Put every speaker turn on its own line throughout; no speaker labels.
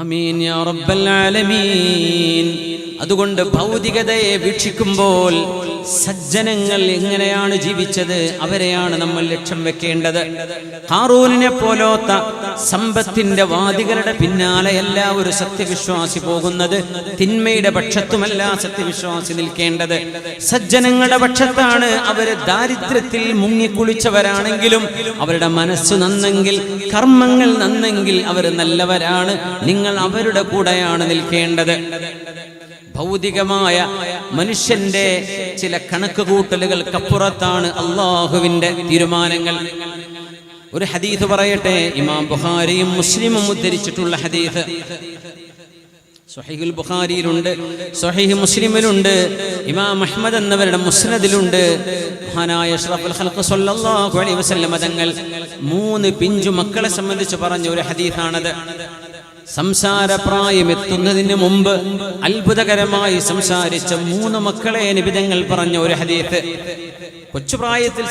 ആമീൻ യാ റബ്ബൽ ആലമീൻ. അതുകൊണ്ട് ഭൗതികതയെ വീക്ഷിക്കുമ്പോൾ സജ്ജനങ്ങൾ എങ്ങനെയാണ് ജീവിച്ചത് അവരെയാണ് നമ്മൾ ലക്ഷ്യം വെക്കേണ്ടത്. ഹാറൂനിനെ പോലോത്ത സമ്പത്തിന്റെ വാദികളുടെ പിന്നാലെയല്ല ഒരു സത്യവിശ്വാസി പോകുന്നത്. തിന്മയുടെ പക്ഷത്തുമല്ല സത്യവിശ്വാസി നിൽക്കേണ്ടത്, സജ്ജനങ്ങളുടെ പക്ഷത്താണ്. അവര് ദാരിദ്ര്യത്തിൽ മുങ്ങിക്കുളിച്ചവരാണെങ്കിലും അവരുടെ മനസ്സ് നന്നെങ്കിൽ, കർമ്മങ്ങൾ നന്നെങ്കിൽ അവർ നല്ലവരാണ്. നിങ്ങൾ അവരുടെ കൂടെയാണ് നിൽക്കേണ്ടത്. ഭൗതികമായ മനുഷ്യന്റെ ചില കണക്കുകൂട്ടലുകൾക്കപ്പുറത്താണ് അള്ളാഹുവിന്റെ തീരുമാനങ്ങൾ. ഒരു ഹദീസ് പറയട്ടെ, ഇമാം ബുഖാരിയും മുസ്ലിമും ഉദ്ധരിച്ചിട്ടുള്ള ഹദീസ്. സ്വഹീഹുൽ ബുഖാരിയിലുണ്ട്, സ്വഹീഹ് മുസ്ലിമിലുണ്ട്, ഇമാം അഹ്മദ് എന്നവരുടെ മുസ്നദിലുണ്ട്. മഹാനായ അഷ്റഫുൽ ഖൽഖ് സ്വല്ലല്ലാഹു അലൈഹി വസല്ലം തങ്ങൾ 3 പിഞ്ചു മക്കളെ സംബന്ധിച്ച് പറഞ്ഞ ഒരു ഹദീസാണത്. സംസാരപ്രായം എത്തുന്നതിന് മുമ്പ് അത്ഭുതകരമായി സംസാരിച്ച 3 മക്കളെ നിബിധങ്ങൾ പറഞ്ഞ ഒരു ഹദീസ്. കൊച്ചുപ്രായത്തിൽ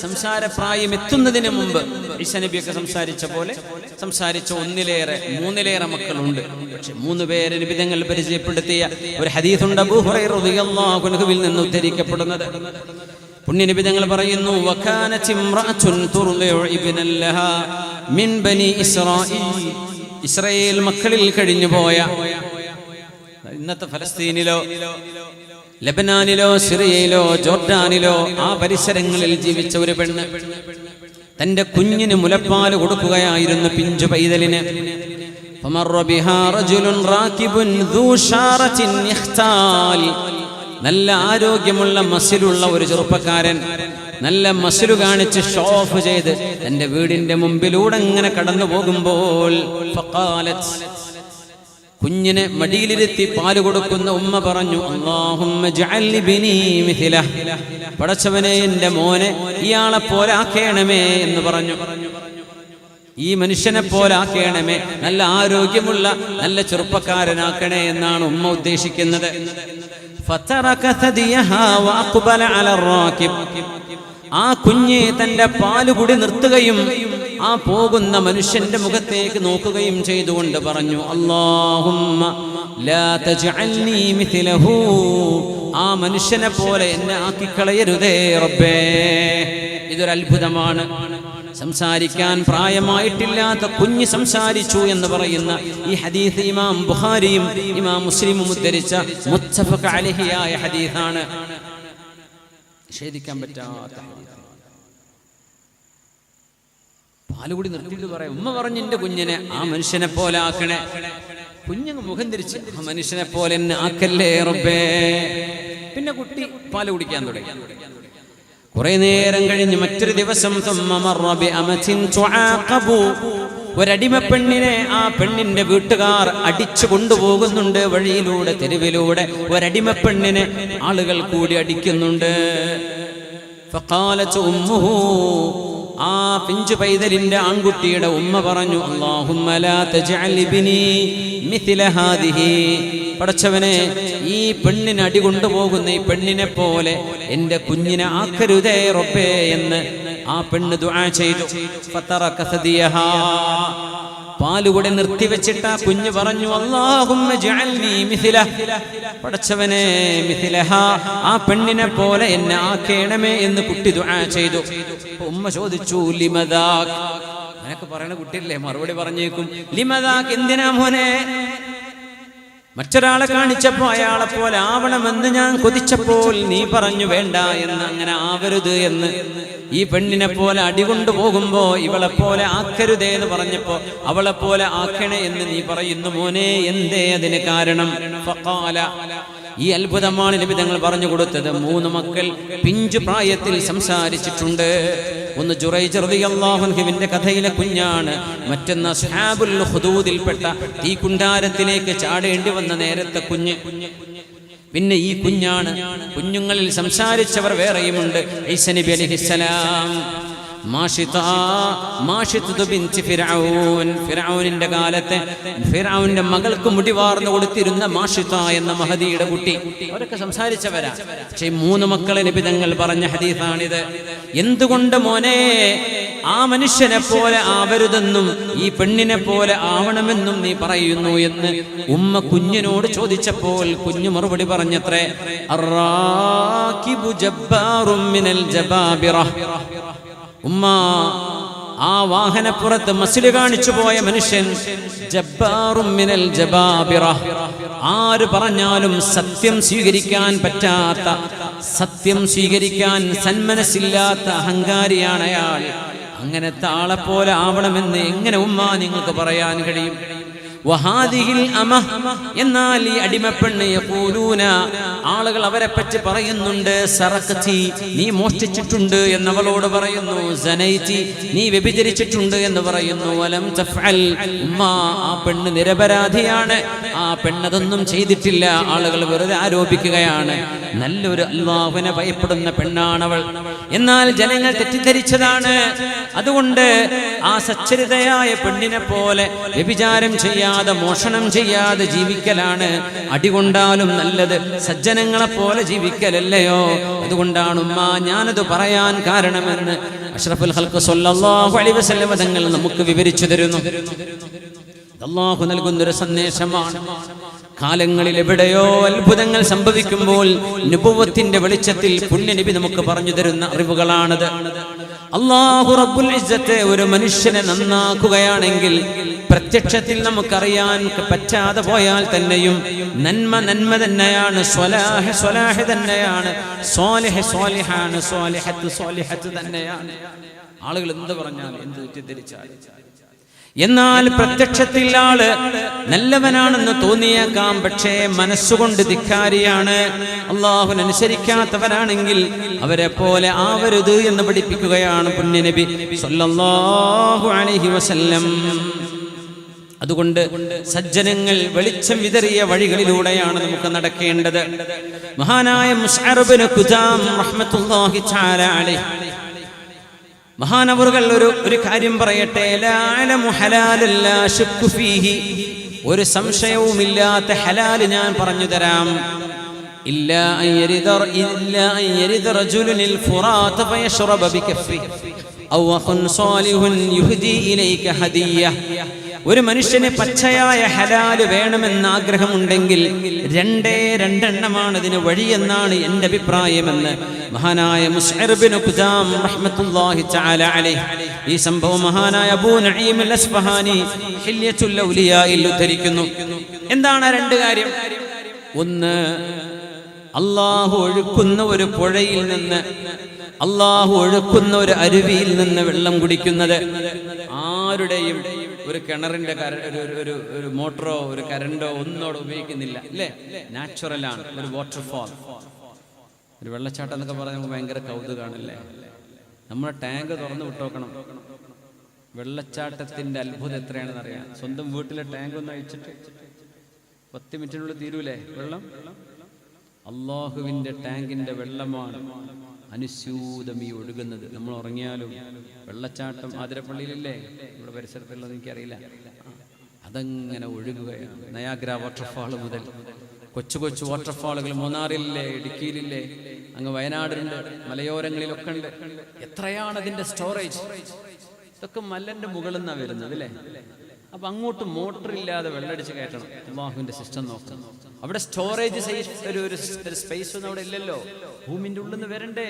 സംസാരപ്രായം എത്തുന്നതിന് മുമ്പ് ഈസാ നബിയൊക്കെ സംസാരിച്ച പോലെ സംസാരിച്ച 3 മക്കളുണ്ട്. പക്ഷെ 3 പേരെ നിബിധങ്ങൾ പരിചയപ്പെടുത്തിയ ഒരു ഹദീസുണ്ട്, അബൂ ഹുറൈറ റളിയല്ലാഹു അൻഹുവിൽ നിന്ന് ഉദ്ധരിക്കപ്പെടുന്നത്. പുണ്യനബി തങ്ങൾ പറയുന്നു, വകാനത് ഇംറഅത്തുൻ തുർദിഉ ഇബ്നൻ ലഹാ മിൻ ബനി ഇസ്രായീൽ. ഇസ്രായേൽ മക്കളിൽ കഴിഞ്ഞുപോയ, ഇന്നത്തെ ഫലസ്തീനിലോ ലെബനാനിലോ സിറിയയിലോ ജോർഡാനിലോ ആ പരിസരങ്ങളിൽ ജീവിച്ച ഒരു പെണ്ണ് തന്റെ കുഞ്ഞിന് മുലപ്പാല് കൊടുക്കുകയായിരുന്നു, പിഞ്ചു പൈതലിന്. നല്ല ആരോഗ്യമുള്ള മസിലുള്ള ഒരു ചെറുപ്പക്കാരൻ നല്ല മസിലു കാണിച്ച് ഷോ ഓഫ് ചെയ്ത് തന്റെ വീടിന്റെ മുമ്പിലൂടെ ഇങ്ങനെ കടന്നു പോകുമ്പോൾ കുഞ്ഞിനെ മടിയിലിരുത്തി പാല് കൊടുക്കുന്ന ഉമ്മ പറഞ്ഞു, അല്ലാഹുമ്മ ജഅൽ ഇബ്നി മിഥ്ലഹ്, പടച്ചവനെ എന്റെ മോനെ ഇയാളെ പോലെ ആക്കേണമേ എന്ന് പറഞ്ഞു. ഈ മനുഷ്യനെ പോലെ ആക്കേണമേ, നല്ല ആരോഗ്യമുള്ള നല്ല ചെറുപ്പക്കാരനാക്കണേ എന്നാണ് ഉമ്മ ഉദ്ദേശിക്കുന്നത്. ആ കുഞ്ഞ് തന്റെ പാലുകുടി നിർത്തുകയും ആ പോകുന്ന മനുഷ്യന്റെ മുഖത്തേക്ക് നോക്കുകയും ചെയ്തുകൊണ്ട് പറഞ്ഞു, അല്ലാഹുമ്മ ലാ തജ്അൽനി മിഥ്ലഹു, ആ മനുഷ്യനെ പോലെ എന്നെ ആക്കിക്കളയരുതേ റബ്ബേ. ഇതൊരു അത്ഭുതമാണ്. സംസാരിക്കാൻ പ്രായമായിട്ടില്ലാത്ത കുഞ്ഞ് സംസാരിച്ചു എന്ന് പറയുന്ന ഈ ഹദീസ് ഇമാം ബുഖാരിയും ഇമാം മുസ്ലിമും ഉദ്ധരിച്ച മുത്തഫഖ് അലൈഹിയായ ഹദീസാണ്. നിഷേധിക്കാൻ പറ്റാത്ത പാലുകൂടി നിർത്തിയിട്ട് പറയാം. ഉമ്മ പറഞ്ഞു, എന്റെ കുഞ്ഞിനെ ആ മനുഷ്യനെ പോലെ ആക്കണേ. കുഞ്ഞങ്ങ് മുഖം തിരിച്ച്, ആ മനുഷ്യനെ പോലെ എന്നെ ആക്കല്ലേ റബ്ബേ. പിന്നെ കുട്ടി പാല് കുടിക്കാൻ തുടങ്ങി. കുറെ നേരം കഴിഞ്ഞ് മറ്റൊരു ദിവസം ഒരടിമപ്പെണ്ണിനെ ആ പെണ്ണിന്റെ വീട്ടുകാർ അടിച്ചു കൊണ്ടുപോകുന്നുണ്ട്. വഴിയിലൂടെ തെരുവിലൂടെ ഒരടിമപ്പെണ്ണിനെ ആളുകൾ കൂടി അടിക്കുന്നുണ്ട്. ഫഖാലത് ഉമ്മുഹു, ആ പിഞ്ചു പൈതലിന്റെ ആൺകുട്ടിയുടെ ഉമ്മ പറഞ്ഞു, അല്ലാഹുമ്മ ലാ തജ്അൽ ഇബ്നി മിഥ്ല ഹാദിഹി, പടച്ചവനെ ഈ പെണ്ണിനെ അടി കൊണ്ടുപോകുന്ന ഈ പെണ്ണിനെ പോലെ എന്റെ കുഞ്ഞിനെ ആക്കരുതേ റബ്ബേ എന്ന് ആ പെണ്ണ് ദുആ ചെയ്തു. ഫതറക സദിയഹാ, പാലുകൂടെ നിർത്തിവെച്ചിട്ട് ആ കുഞ്ഞ് പറഞ്ഞു, അല്ലാഹുമ്മ ജഅൽനി മിഥ്ലഹ, പടച്ചവനെ മിഥ്ലഹാ, ആ പെണ്ണിനെ പോലെ എന്നെ ആക്കേണമേ എന്ന് കുട്ടി ദുആ ചെയ്തു. ഉമ്മ ചോദിച്ചു, ലിമദാക്, അനക്ക് പറയണ കുട്ടിയല്ലേ, മറുപടി പറഞ്ഞേക്കും. ലിമദാക്, എന്തിനാ മോനെ? മറ്റൊരാളെ കാണിച്ചപ്പോ അയാളെ പോലെ ആവണമെന്ന് ഞാൻ കൊതിച്ചപ്പോൾ നീ പറഞ്ഞു വേണ്ട എന്ന്, അങ്ങനെ ആവരുത് എന്ന്. ഈ പെണ്ണിനെ പോലെ അടികൊണ്ടു പോകുമ്പോ ഇവളെ പോലെ ആക്കരുതേ എന്ന് പറഞ്ഞപ്പോ അവളെ പോലെ ആക്കണേ എന്ന് നീ പറയുന്നു മോനെ, എന്തേ അതിന് കാരണം? ഫഖാല, ഈ അത്ഭുതമാണ് നബി തങ്ങൾ പറഞ്ഞു കൊടുത്തത്. 3 മക്കൾ പിഞ്ചു പ്രായത്തിൽ സംസാരിച്ചിട്ടുണ്ട്. ഒന്ന് ജുറൈജ് റളിയല്ലാഹു അൻഹുവിന്റെ കഥയിലെ കുഞ്ഞാണ്, മറ്റൊന്ന് അസ്ഹാബുൽ ഖുദൂദിൽപ്പെട്ട ഈ കുണ്ടാരത്തിലേക്ക് ചാടേണ്ടി വന്ന നേരത്തെ കുഞ്ഞ്. പിന്നെ ഈ കുഞ്ഞാണ്. കുഞ്ഞുങ്ങളിൽ സംസാരിച്ചവർ വേറെയുമുണ്ട്. ഈസാ നബി അലൈഹിസ്സലാം ഫിർഔനിന്റെ കാലത്തെ ഫിർഔന്റെ മകൾക്ക് മുടിവാർന്നു കൊടുത്തിരുന്ന മാഷിത എന്ന മഹദിയുടെ കുട്ടി. അവരൊക്കെ സംസാരിച്ചവരാ. പക്ഷേ 3 മക്കളെ നബി തങ്ങൾ പറഞ്ഞ ഹദീസാണിത്. എന്തുകൊണ്ട് മോനെ ആ മനുഷ്യനെ പോലെ ആവരുതെന്നും ഈ പെണ്ണിനെ പോലെ ആവണമെന്നും നീ പറയുന്നു എന്ന് ഉമ്മ കുഞ്ഞിനോട് ചോദിച്ചപ്പോൾ കുഞ്ഞു മറുപടി പറഞ്ഞത്രേ, അറാകിബു ജബ്ബാറും മിനൽ ജബാബിറ. ഉമ്മ, ആ വാഹനപ്പുറത്ത് മസില് കാണിച്ചു പോയ മനുഷ്യൻ ജബ്ബാറും മിനൽ ജബാബിറ. ആര് പറഞ്ഞാലും സത്യം സ്വീകരിക്കാൻ പറ്റാത്ത, സത്യം സ്വീകരിക്കാൻ സന്മനസ്സില്ലാത്ത അഹങ്കാരിയാണ് അയാൾ. അങ്ങനത്തെ ആളെപ്പോലെ ആവണമെന്ന് എങ്ങനെ ഉമ്മ നിങ്ങൾക്ക് പറയാൻ കഴിയും? വഹാദിഹിൽ അമ, എന്നാൽ ഈ അടിമപ്പെണ്ണ് യഖൂലൂന, ആളുകൾ അവരെ പറ്റി പറയുന്നുണ്ട്, സറഖതി, നീ മോഷ്ടിച്ചിട്ടുണ്ട് എന്നവളോട് പറയുന്നു, സനൈതി, നീ വ്യഭിചരിച്ചിട്ടുണ്ട് എന്ന് പറയുന്നു. വലം തഫ്അൽ, ഉമ്മ, ആ പെണ്ണ് നിരപരാധിയാണ്, ആ പെണ്ണതൊന്നും ചെയ്തിട്ടില്ല, ആളുകൾ വെറുതെ ആരോപിക്കുകയാണ്. നല്ലൊരു അല്ലാഹുവിനെ ഭയപ്പെടുന്ന പെണ്ണാണവൾ. എന്നാൽ ജനങ്ങൾ തെറ്റിദ്ധരിച്ചതാണ്. അതുകൊണ്ട് ആ സച്ചരിതയായ പെണ്ണിനെ പോലെ വ്യഭിചാരം ചെയ്യാതെ, മോഷണം ചെയ്യാതെ ജീവിക്കലാണ് അടികൊണ്ടാലും നല്ലത്, സജ്ജനങ്ങളെ പോലെ ജീവിക്കലല്ലയോ. അതുകൊണ്ടാണ് ഉമ്മ ഞാനത് പറയാൻ കാരണമെന്ന് അഷ്റഫുൽ ഖൽഖ് സ്വല്ലല്ലാഹു അലൈഹി വസല്ലം തങ്ങൾ നമുക്ക് വിവരിച്ചു തരുന്നു. അല്ലാഹു നൽകുന്നൊരു സന്ദേശമാണ്. കാലങ്ങളിൽ എവിടെയോ അത്ഭുതങ്ങൾ സംഭവിക്കുമ്പോൾ നുബുവത്തിന്റെ വെളിച്ചത്തിൽ പുണ്യനബി നമുക്ക് പറഞ്ഞു തരുന്ന അറിവുകളാണത്. അല്ലാഹു റബ്ബുൽ ഇസ്സത്ത് ഒരു മനുഷ്യനെ നന്നാക്കുകയാണെങ്കിൽ പ്രത്യക്ഷത്തിൽ നമുക്കറിയാൻ പറ്റാതെ പോയാൽ തന്നെയും നന്മ നന്മ തന്നെയാണ്, സ്വലാഹ് സ്വലാഹ് തന്നെയാണ്, സ്വാലിഹ് സ്വാലിഹാണ്, സ്വാലിഹത്ത് സ്വാലിഹത്ത് തന്നെയാണ്. ആളുകൾ എന്ത് പറഞ്ഞാലും എന്ത് തെറ്റിദ്ധരിച്ചാലും, എന്നാൽ പ്രത്യക്ഷത്തിൽ ആള് നല്ലവനാണെന്ന് തോന്നിയേക്കാം, പക്ഷേ മനസ്സുകൊണ്ട് ധിക്കാരിയാണ്, അല്ലാഹുവിനെ അനുസരിക്കാത്തവരാണെങ്കിൽ അവരെ പോലെ ആവരുത് എന്ന് പഠിപ്പിക്കുകയാണ് പുണ്യനബി സ്വല്ലല്ലാഹു അലൈഹി വസല്ലം. അതുകൊണ്ട് സജ്ജനങ്ങൾ വെളിച്ചം വിതറിയ വഴികളിലൂടെയാണ് നമുക്ക് നടക്കേണ്ടത്. മഹാനായ മുസ്അർ ഇബ്നു ഖുദാം റഹ്മത്തുള്ളാഹി തആല അലൈഹി, മഹാനവറുകൾ ഒരു കാര്യം പറയട്ടെ, ഒരു സംശയവുമില്ലാത്ത ഹലാൽ ഞാൻ പറഞ്ഞു തരാം. ഒരു മനുഷ്യന് പച്ചയായ ഹലാല് വേണമെന്ന് ആഗ്രഹമുണ്ടെങ്കിൽ രണ്ടെണ്ണമാണ് ഇതിന് വഴിയെന്നാണ് എൻ്റെ അഭിപ്രായമെന്ന് മഹാനായ മുസ്അർ ഇബ്നു ഖുദാം റഹ്മത്തുള്ളാഹി തആല അലൈഹി ഈ സംഭവം മഹാനായ അബൂ നഈം അൽ അസ്ഫഹാനി ഹില്യത്തുൽ ഔലിയായിൽ ഉദ്ധരിക്കുന്നു. എന്താണ് രണ്ട് കാര്യം? ഒന്ന്, അല്ലാഹു ഒഴുക്കുന്ന ഒരു പുഴയിൽ നിന്ന്, അല്ലാഹു ഒഴുക്കുന്ന ഒരു അരുവിയിൽ നിന്ന് വെള്ളം കുടിക്കുന്നത് ആരുടെയും ഒരു കിണറിന്റെ ഒരു മോട്ടറോ ഒരു കരണ്ടോ ഒന്നോട് ഉപയോഗിക്കുന്നില്ല, അല്ലേ? നാച്ചുറലാണ്. ഒരു വാട്ടർഫാൾ, ഒരു വെള്ളച്ചാട്ടം എന്നൊക്കെ പറഞ്ഞാൽ നമുക്ക് ഭയങ്കര കൗതുകമാണല്ലേ. നമ്മുടെ ടാങ്ക് തുറന്നു വിട്ടോക്കണം, വെള്ളച്ചാട്ടത്തിന്റെ അത്ഭുതം എത്രയാണെന്ന് അറിയാം. സ്വന്തം വീട്ടിലെ ടാങ്ക് ഒന്ന് അഴിച്ചിട്ട് 10 മിനിറ്റിനുള്ളിൽ തീരൂലേ വെള്ളം? അള്ളാഹുവിന്റെ ടാങ്കിന്റെ വെള്ളമാണ് അനുസ്യൂതം ഈ ഒഴുകുന്നത്. നമ്മൾ ഉറങ്ങിയാലും വെള്ളച്ചാട്ടം ആതിരപ്പള്ളിയിലില്ലേ, ഇവിടെ പരിസരത്തുള്ളത് എനിക്കറിയില്ല, അതങ്ങനെ ഒഴുകുകയാണ്. നയാഗ്ര വാട്ടർഫാൾ മുതൽ കൊച്ചു കൊച്ചു വാട്ടർഫാളുകൾ മൂന്നാറിലില്ലേ, ഇടുക്കിയിലില്ലേ, അങ്ങ് വയനാടിലുണ്ട്, മലയോരങ്ങളിലൊക്കെ ഉണ്ട്. എത്രയാണ് അതിന്റെ സ്റ്റോറേജ്? ഇതൊക്കെ മലന്റെ മുകളിൽ നിന്നാണ് വരുന്നത്, അല്ലേ? അപ്പൊ അങ്ങോട്ട് മോട്ടർ ഇല്ലാതെ വെള്ളടിച്ച് കയറ്റണം. അല്ലാഹുവിന്റെ സിസ്റ്റം നോക്കണം. അവിടെ സ്റ്റോറേജ് ഒരു സ്പേസ് ഒന്നും അവിടെ ഇല്ലല്ലോ, ഭൂമിന്റെ ഉള്ളിൽ നിന്ന് വരണ്ടേ.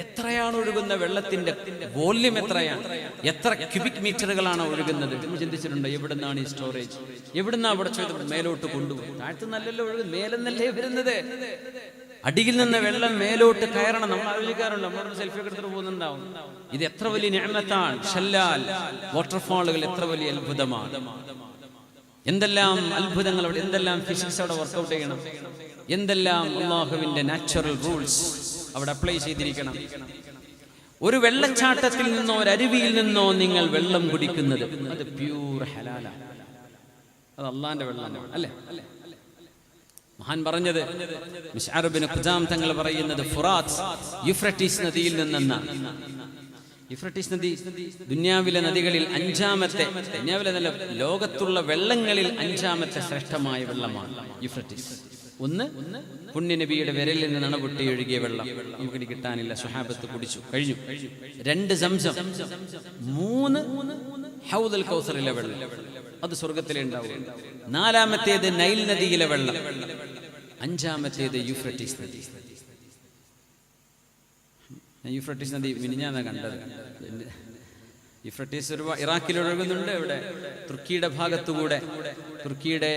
എത്രയാണ് ഒഴുകുന്ന വെള്ളത്തിന്റെ വോള്യം? എത്രയാണ്? എത്ര ക്യൂബിക് മീറ്ററുകളാണ് ഒഴുകുന്നത്? ചിന്തിച്ചിട്ടുണ്ടോ? എവിടുന്നാണ് ഈ സ്റ്റോറേജ്? എവിടുന്നാ അവിടെ ചെയ്ത് മേലോട്ട് കൊണ്ടുപോകും? താഴത്ത് നല്ലല്ലോ ഒഴുകുന്നത്, മേലെന്നല്ലേ വരുന്നത്. അടിയിൽ നിന്ന് വെള്ളം മേലോട്ട് കയറണം. നമ്മൾ ആലോചിക്കാറുണ്ട്, നമ്മളൊരു സെൽഫി ഒക്കെ എടുത്തിട്ട് പോകുന്നുണ്ടാവും. ഇത് എത്ര വലിയ നിഅമത്താണ്. ഷല്ലാൽ വാട്ടർഫാളുകൾ എത്ര വലിയ അത്ഭുതമാണ്. എന്തെല്ലാം അത്ഭുതങ്ങൾ അവിടെ, എന്തെല്ലാം ഫിസിക്സ് അവിടെ വർക്കൗട്ട് ചെയ്യണം, എന്തെല്ലാം അല്ലാഹുവിന്റെ നാച്ചുറൽ റൂൾസ് അവിടെ അപ്ലൈ ചെയ്തിരിക്കണം. ഒരു വെള്ളച്ചാട്ടത്തിൽ നിന്നോ ഒരു അരുവിയിൽ നിന്നോ നിങ്ങൾ വെള്ളം കുടിക്കുന്നത് അത് പ്യൂർ ഹലാലാണ്, അത് അള്ളാന്റെ വെള്ളമാണ്, അല്ലേ? മഹാൻ പറഞ്ഞത്, മുസ്അർ ഇബ്നു ഖുദാം തങ്ങൾ പറയുന്നത്, ഫുറാത്ത് യൂഫ്രട്ടീസ് നദിയിൽ നിന്നെന്നാണ്. യൂഫ്രട്ടീസ് നദി ദുനിയാവിലെ നദികളിൽ അഞ്ചാമത്തെ, ദുനിയാവിലെ നല്ല ലോകത്തുള്ള വെള്ളങ്ങളിൽ അഞ്ചാമത്തെ ശ്രേഷ്ഠമായ വെള്ളമാണ് യൂഫ്രട്ടീസ്. ഒന്ന് പുണ്യനബിയുടെ വിരലിൽ നിന്ന് നണപൊട്ടി ഒഴുകിയ വെള്ളം, നമുക്കിനി കിട്ടാനില്ല, സ്വഹാബത്ത് കുടിച്ചു കഴിഞ്ഞു. 2 സംസം, 3 ഹൗദുൽ കൗസറിലെ വെള്ളം, അത് സ്വർഗത്തിലെ ഉണ്ടാവും. 4ാമത്തേത് നൈൽ നദിയിലെ വെള്ളം, 5ാമത്തേത് യൂഫ്രട്ടീസ് നദി. യൂഫ്രട്ടീസ് നദി മിനിഞ്ഞാന്നാ കണ്ടത്. യൂഫ്രട്ടീസ് ഇറാഖിൽ ഒഴുകുന്നുണ്ട്. ഇവിടെ തുർക്കിയുടെ ഭാഗത്തുകൂടെ, തുർക്കിയുടെ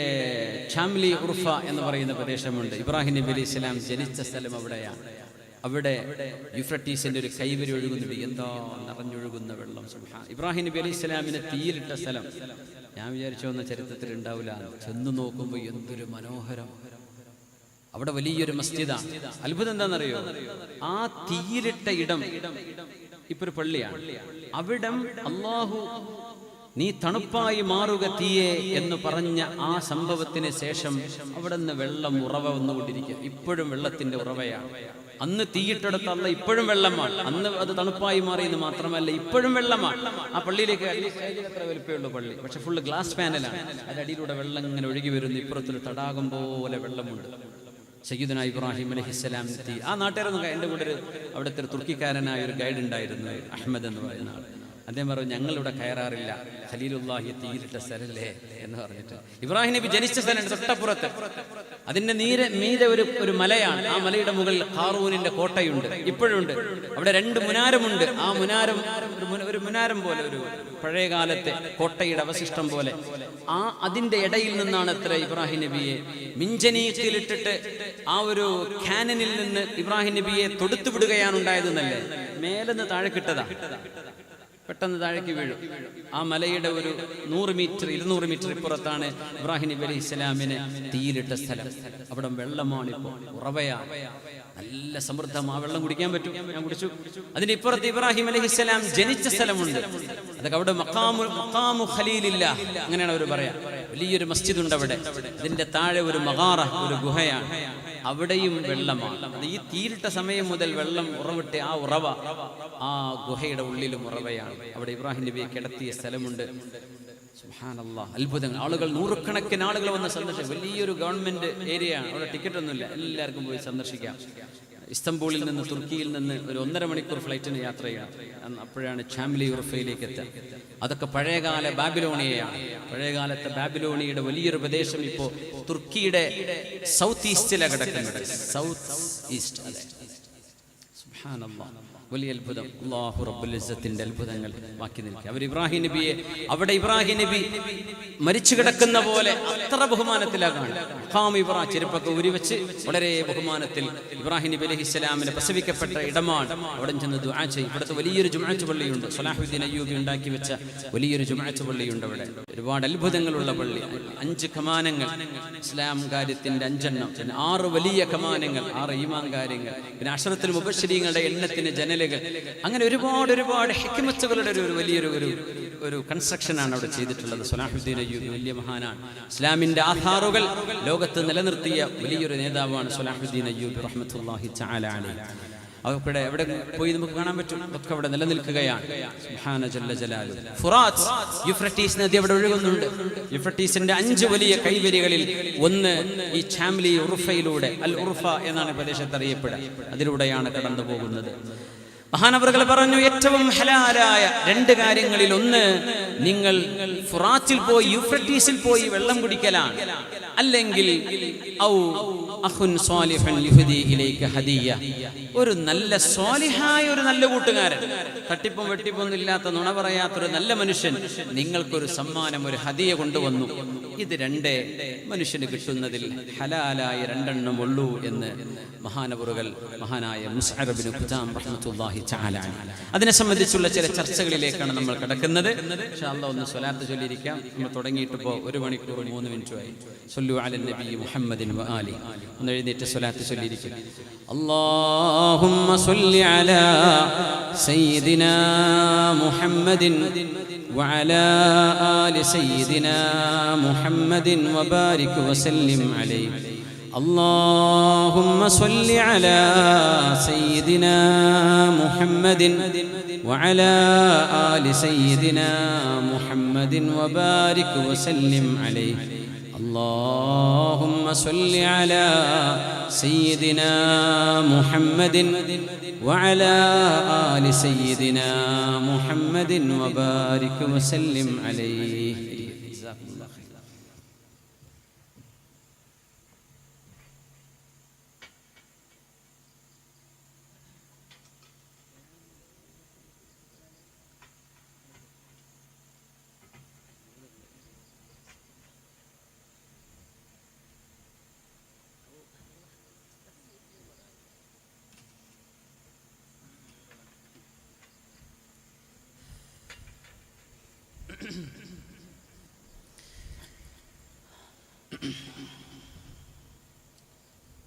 ഷാംലി ഉർഫ എന്ന് പറയുന്ന പ്രദേശമുണ്ട്. ഇബ്രാഹിം നബി അലൈഹി സ്വലാം ജനിച്ച സ്ഥലം അവിടെയാണ്. അവിടെ യൂഫ്രട്ടീസിന്റെ ഒരു കൈവരി ഒഴുകുന്നുണ്ട്. എന്താ നിറഞ്ഞൊഴുകുന്ന വെള്ളം! ഇബ്രാഹിം നബി അലൈഹി സ്വലാമിനെ തീയിലിട്ട സ്ഥലം ഞാൻ വിചാരിച്ചു വന്ന ചരിത്രത്തിൽ ഉണ്ടാവില്ല. ചെന്ന് നോക്കുമ്പോൾ എന്തൊരു മനോഹരം! അവിടെ വലിയൊരു മസ്ജിദാണ്. അത്ഭുതം എന്താണെന്നറിയോ? ആ തീയിലിട്ട ഇടം ഇപ്പൊ ഒരു പള്ളിയാണ്. അവിടം അല്ലാഹു നീ തണുപ്പായി മാറുക തീയെ എന്ന് പറഞ്ഞ ആ സംഭവത്തിന് ശേഷം അവിടെ നിന്ന് വെള്ളം ഉറവ വന്നുകൊണ്ടിരിക്കുക. ഇപ്പോഴും വെള്ളത്തിന്റെ ഉറവയാണ്. അന്ന് തീയിട്ടെടുത്ത അല്ല ഇപ്പോഴും വെള്ളമാണ്. അന്ന് അത് തണുപ്പായി മാറിയെന്ന് മാത്രമല്ല, ഇപ്പോഴും വെള്ളമാണ്. ആ പള്ളിയിലേക്ക് എത്ര വലിപ്പമുള്ള പള്ളി, പക്ഷെ ഫുള്ള് ഗ്ലാസ് പാനലാണ്. അതിനടിയിലൂടെ വെള്ളം ഇങ്ങനെ ഒഴുകി വരുന്നു. ഇപ്പുറത്തൊരു തടാകം പോലെ വെള്ളമുണ്ട്. സയ്യിദുനാ ഇബ്രാഹിം അലൈഹിസ്സലാം എത്തി. ആ നാട്ടുകാരൊന്നും, എൻ്റെ കൂടെ അവിടുത്തെ ഒരു തുർക്കിക്കാരനായ ഒരു ഗൈഡ് ഉണ്ടായിരുന്നു, അഹമ്മദ് എന്ന് പറയുന്ന ആൾ. അദ്ദേഹം പറഞ്ഞു, ഞങ്ങളിവിടെ കയറാറില്ല, ഖലീലുല്ലാഹി തീയിലിട്ട സ്ഥലല്ലേ എന്ന് പറഞ്ഞിട്ട്. ഇബ്രാഹിം നബി ജനിച്ച സ്ഥലം തൊട്ടപ്പുറത്ത്, അതിന്റെ മീതെ ഒരു മലയാണ്. ആ മലയുടെ മുകളിൽ ഖാറൂനിന്റെ കോട്ടയുണ്ട്, ഇപ്പോഴുണ്ട്. അവിടെ 2 മുനാരമുണ്ട്. ആ മുനാരം ഒരു മുനാരം പോലെ, ഒരു പഴയകാലത്തെ കോട്ടയുടെ അവശിഷ്ടം പോലെ. അതിന്റെ ഇടയിൽ നിന്നാണ് അത്ര ഇബ്രാഹിം നബിയെ മിഞ്ചനീക്കിലിട്ടിട്ട് ആ ഒരു കാനനിൽ നിന്ന് ഇബ്രാഹിം നബിയെ തൊടുത്തു വിടുകയാണ് ഉണ്ടായതെന്നല്ലേ. മേലെന്ന് താഴെ കിട്ടതാ, പെട്ടെന്ന് താഴേക്ക് വീഴും. ആ മലയുടെ ഒരു 100 മീറ്റർ 200 മീറ്റർ ഇപ്പുറത്താണ് ഇബ്രാഹിം നബി അലൈഹി ഇസ്ലാമിനെ തീയിലിട്ട സ്ഥലം. അവിടെ വെള്ളമാണിപ്പോ, ഉറവയാണ്, നല്ല സമൃദ്ധം. ആ വെള്ളം കുടിക്കാൻ പറ്റും, ഞാൻ കുടിച്ചു. അതിന് ഇപ്പുറത്ത് ഇബ്രാഹിം അലൈഹി ഇസ്ലാം ജനിച്ച സ്ഥലമുണ്ട്. അതൊക്കെ അവിടെ മഖാമു ഖലീലില്ല, അങ്ങനെയാണ് അവർ പറയാ. വലിയൊരു മസ്ജിദ് ഉണ്ട് അവിടെ. ഇതിന്റെ താഴെ ഒരു മഗാറ, ഒരു ഗുഹയാണ്. അവിടെയും വെള്ളമാണ്. അത് ഈ തീയിലിട്ട സമയം മുതൽ വെള്ളം ഉറവിട്ട് ആ ഉറവ ആ ഗുഹയുടെ ഉള്ളിലും ഉറവയാണ്. അവിടെ ഇബ്രാഹിം നബിയെ കിടത്തിയ സ്ഥലമുണ്ട്. സുബ്ഹാനല്ലാഹ്, അത്ഭുതങ്ങൾ. ആളുകൾ, നൂറുകണക്കിന് ആളുകൾ വന്ന് സന്ദർശിക്കും. വലിയൊരു ഗവൺമെന്റ് ഏരിയയാണ്. അവിടെ ടിക്കറ്റ് ഒന്നുമില്ല, എല്ലാവർക്കും പോയി സന്ദർശിക്കാം. ഇസ്തംബൂളിൽ നിന്ന്, തുർക്കിയിൽ നിന്ന് ഒരു 1.5 മണിക്കൂർ ഫ്ലൈറ്റിന് യാത്ര ചെയ്യണം. അപ്പോഴാണ് ഷാംലി ഉർഫയിലേക്ക് എത്തുക. അതൊക്കെ പഴയകാല ബാബിലോണിയയാണ്. പഴയകാലത്തെ ബാബിലോണിയുടെ വലിയൊരു പ്രദേശം ഇപ്പോൾ തുർക്കിയുടെ സൗത്ത് ഈസ്റ്റിലാണ് കിടക്കുന്നത്. South east. അതെ, സുബ്ഹാനല്ലാഹ്, വലിയ അത്ഭുതം. അല്ലാഹു റബ്ബുൽ ഇസ്സത്തിന്റെ അത്ഭുതങ്ങൾ ബാക്കി നിൽക്കുക. അവർ ഇബ്രാഹിം നബിയെ, അവിടെ ഇബ്രാഹിം നബി മരിച്ചു കിടക്കുന്ന പോലെ അത്ര ബഹുമാനത്തിലാകാണ്. ചെരുപ്പൊക്കെ ഉരിവെച്ച് വളരെ ബഹുമാനത്തിൽ ഇബ്രാഹിം നബി അലൈഹി സ്വലാമിനെ പ്രസവിക്കപ്പെട്ട ഇടമാണ്. അവിടെ ചെന്ന് ദുആ ചെയ്യും. ഇവിടുത്തെ വലിയൊരു ജുമുഅത്ത് പള്ളിയുണ്ട്. സ്വലാഹുദ്ദീൻ അയ്യൂബി ഉണ്ടാക്കി വെച്ച വലിയൊരു ജുമുഅത്ത് പള്ളിയുണ്ട്. അവിടെ ഒരുപാട് അത്ഭുതങ്ങളുള്ള പള്ളി. 5 കമാനങ്ങൾ, ഇസ്ലാം കാര്യത്തിന്റെ 5 എണ്ണം, പിന്നെ 6 വലിയ കമാനങ്ങൾ, 6 ഈമാൻ കാര്യങ്ങൾ, പിന്നെ അശ്റത്തുൽ മുബശ്ശിരീങ്ങളുടെ എണ്ണത്തിന് ജനലുകൾ. അങ്ങനെ ഒരുപാട് ഹിക്മത്തുകളുടെ ഒരു വലിയൊരു ഒരു കൺസ്ട്രക്ഷനാണ് അവിടെ ചെയ്തിട്ടുള്ളത്. സ്വലാഹുദ്ദീൻ അയ്യൂബി വലിയ മഹാനാണ്. ഇസ്ലാമിന്റെ ആധാറുകൾ ലോകത്ത് നിലനിർത്തിയ വലിയൊരു നേതാവാണ് സ്വലാഹുദ്ദീൻ അയ്യൂബി റഹ്മത്തുള്ളാഹി തആല അലൈഹി. അവിടെ എവിടെ പോയി നമുക്ക് കാണാൻ പറ്റും. ഒക്കെ അവിടെ നിലനിൽക്കുകയാണ്. സുബ്ഹാന ജല്ല ജലാലു. ഫുറാത്ത്, യൂഫ്രട്ടീസ് നദി അവിടെ ഒഴുകുന്നുണ്ട്. യൂഫ്രട്ടീസിന്റെ 5 വലിയ കൈവരികളിൽ ഒന്ന് ഈ ഷാംലി ഉർഫയിലൂടെ, അൽ ഉർഫ എന്നാണ് പ്രദേശത്ത് അറിയപ്പെടുക. അതിലൂടെയാണ് കടന്നു പോകുന്നത്. മഹാനവറുകൾ പറഞ്ഞു, ഏറ്റവും ഹലാലായ 2 കാര്യങ്ങളിൽ ഒന്ന് നിങ്ങൾ ഫുറാത്തിൽ പോയി, യൂഫ്രട്ടീസിൽ പോയി വെള്ളം കുടിക്കലാണ്. അല്ലെങ്കിൽ ഔ അഖുൻ സ്വാലിഹൻ യുഹദി ഇലൈക ഹദിയ, ഒരു നല്ല സ്വാലിഹായ ഒരു നല്ല കൂട്ടുകാരൻ, തട്ടിപ്പും വെട്ടിപ്പൊന്നും ഇല്ലാത്ത, നുണ പറയാത്തൊരു നല്ല മനുഷ്യൻ നിങ്ങൾക്കൊരു സമ്മാനം, ഒരു ഹദിയ കൊണ്ടുവന്നു. ഇത് 2 മനുഷ്യന് കിട്ടുന്നതിൽ ഹലാലായ 2 എണ്ണം ഉള്ളൂ എന്ന് മഹാനവറുകൾ, മഹാനായ മുസ്അബ് ഇബ്നു ഖുദാം റഹ്മത്തുള്ളാഹി തആല അലൈഹി. അതിനെ സംബന്ധിച്ചുള്ള ചില ചർച്ചകളിലേക്കാണ് നമ്മൾ കടക്കുന്നത്. ഇൻഷാ അല്ലാഹ് ഒന്ന് സ്വലാത്ത് ചൊല്ലിയിരിക്കാം. നമ്മൾ തുടങ്ങിയിട്ട് ഇപ്പോൾ 1 മണിക്കൂർ 3 മിനിറ്റുമായി. സ്വല്ലു അലൻ നബി മുഹമ്മദിൻ വ ആലി. ഒന്ന് എഴുന്നേറ്റ് സ്വലാത്ത് ചൊല്ലിയിരിക്കും. അല്ലാഹുമ്മ സ്വല്ലി അലാ സയ്യിദിനാ മുഹമ്മദിൻ വഅലാ ആലി സയ്യിദിനാ മുഹമ്മദിൻ വബാരിക് വസല്ലിം അലൈഹി. اللهم صل على سيدنا محمد وعلى آل سيدنا محمد وبارك وسلم عليه. اللهم صل على سيدنا محمد وعلى آل سيدنا محمد وبارك وسلم عليه. جزاكم الله خير.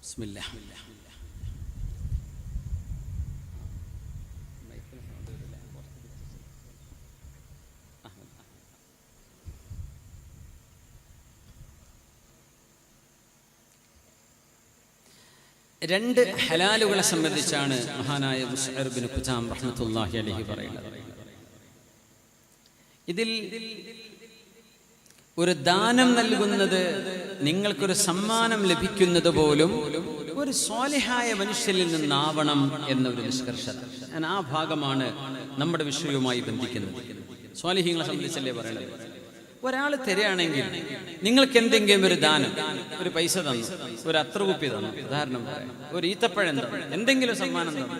بسم الله. രണ്ട് ഹലാലുകളെ സംബന്ധിച്ചാണ് മഹാനായ മുസ്അർ ബിൻ ഖുജാം റഹ്മത്തുള്ളാഹി അലൈഹി പറയുന്നത്. ഇതിൽ ഒരു ദാനം നൽകുന്നത്, നിങ്ങൾക്കൊരു സമ്മാനം ലഭിക്കുന്നത് പോലും ഒരു സ്വാലിഹായ മനുഷ്യരിൽ നിന്നാവണം എന്നൊരു നിഷ്കർഷത. ഞാൻ ആ ഭാഗമാണ് നമ്മുടെ വിഷയവുമായി ബന്ധിക്കുന്നത്. സ്വാലിഹീങ്ങളെ സംബന്ധിച്ചല്ലേ പറയണത്. ഒരാൾ തരികയാണെങ്കിൽ നിങ്ങൾക്ക് എന്തെങ്കിലും ഒരു ദാനം, ഒരു പൈസ തന്നു, ഒരു അത്ര കുപ്പി തന്നു, ഉദാഹരണം പറയാം, ഒരു ഈത്തപ്പഴം തന്നു, എന്തെങ്കിലും സമ്മാനം തന്നു,